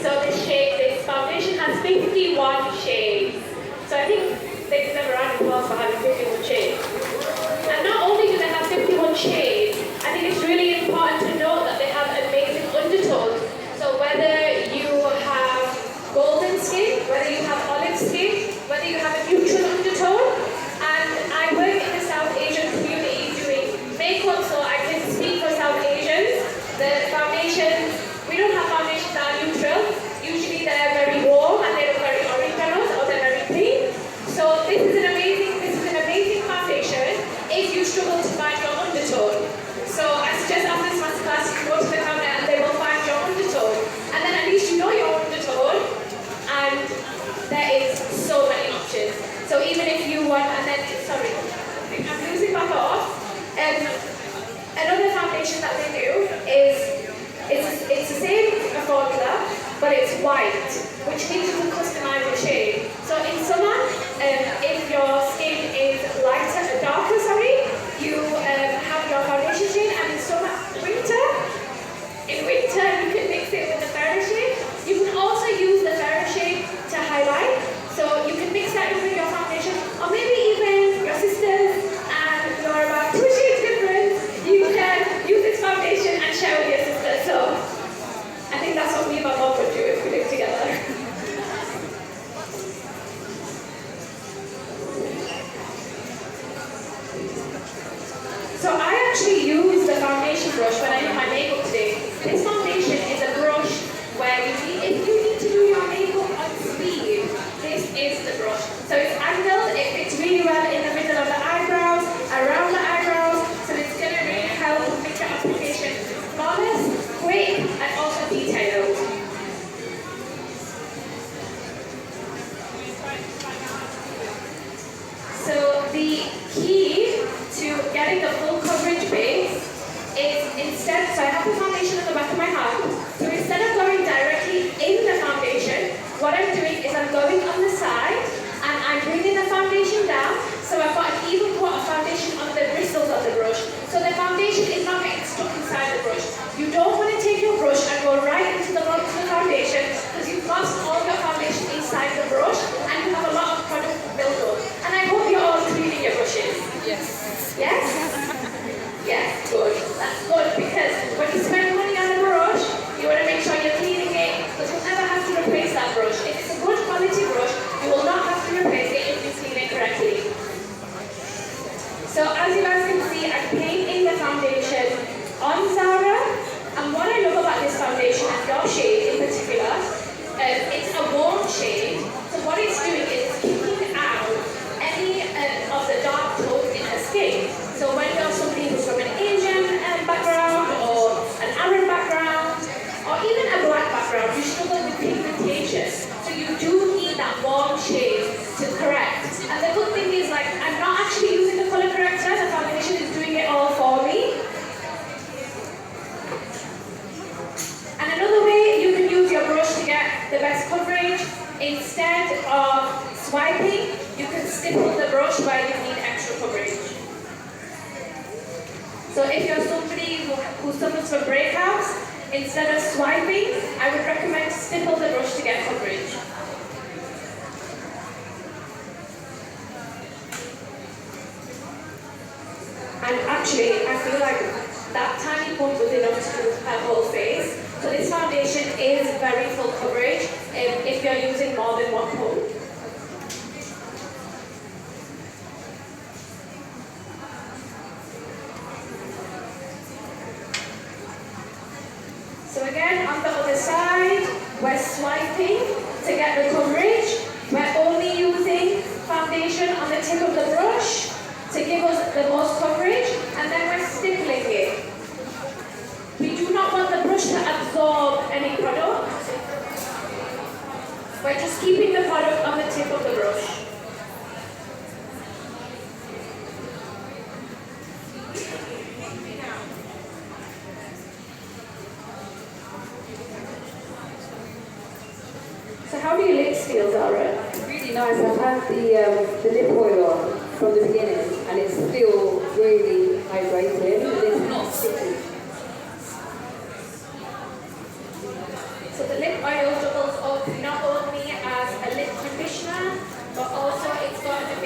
So this foundation has 51 shades. So I think they've never had it well for having 51 shades. And not only do they have 51 shades, I think it's really important to note that they have amazing undertones. So whether you have golden skin, whether you have olive skin, whether you have a neutral undertone, and I work in the South Asian community doing makeup, so I can speak for South Asians. The foundations, we don't have foundations that are neutral. Usually they're very warm and they look very orange on us, or they're very pink. So this is an amazing foundation if you struggle to find your undertone. So I suggest after this masterclass you go to the counter and they will find your undertone. And then at least you know your undertone, and there is so many options. So even if you want, and then, sorry, I'm losing my thought. Another foundation that they do is, it's the same formula, but it's white, which means you can customize the shade. So in summer, if your skin is darker, you have your foundation shade, and in winter you can mix it with the fairer shade. You can also use the fairer shade to highlight. So you can mix that in with your foundation, or maybe even your sisters, and you're about 2 shades different. You can use this foundation and share with your sister. So I think that's what me and my mom would do if we lived together. So I actually use the foundation brush when I do my makeup today. This foundation is a brush where if you need to do your makeup on speed, this is the brush. So it's angled, it fits really well in the middle of the eyebrows, around the eyebrows, so it's going to really help make your application flawless, quick, and also detailed. So the key to getting the full coverage base is instead, so I have the foundation on the back of my hand, so instead of going directly in the foundation, what I'm doing is I'm going on the side and I'm bringing the foundation down, so I've got an even coat of foundation on the bristles of the brush. So the foundation is not getting stuck inside the brush. You don't want to take your brush and go right into the foundation, because you've lost all your foundation inside the brush and you have a lot of product build-up. And I hope you're all cleaning your brushes. Yes. Yes? Yes, good. That's good, because when you spend money on a brush, you want to make sure you're cleaning it, because you'll never have to replace that brush. If it's a good quality brush, you will not have to replace it if you clean it correctly. So as you guys can see, I'm putting in the foundation on Zara, and what I love about this foundation, and your shade in particular, it's a warm shade, so what it's doing is keeping out any of the dark tones in her skin. So when you're somebody who's from an Asian background, or an Arab background, or even a black background, you struggle with pigmentation. So you do need that warm shade to correct. And the good thing is, like, I'm not actually using the color corrector, the foundation is doing it all for me. And another way you can use your brush to get the best coverage, instead of swiping, you can stipple the brush where you need extra coverage. So if you're somebody who suffers from breakouts, instead of swiping, I would recommend stipple the brush to get coverage. And actually, I feel like that tiny point was enough to do her whole face. So this foundation is very full coverage if you're using more than one coat. So again, on the other side, we're swiping to get the coverage. We're only using foundation on the tip of the brush to give us the most coverage, and then we're stippling it. We do not want the brush to absorb any product. We're just keeping the product on the tip of the brush. So how do your lips feel, Zara? Really nice. I've had the lip oil on from the beginning, and it's still really hydrating, and it's not sticky. So So the lip oils don't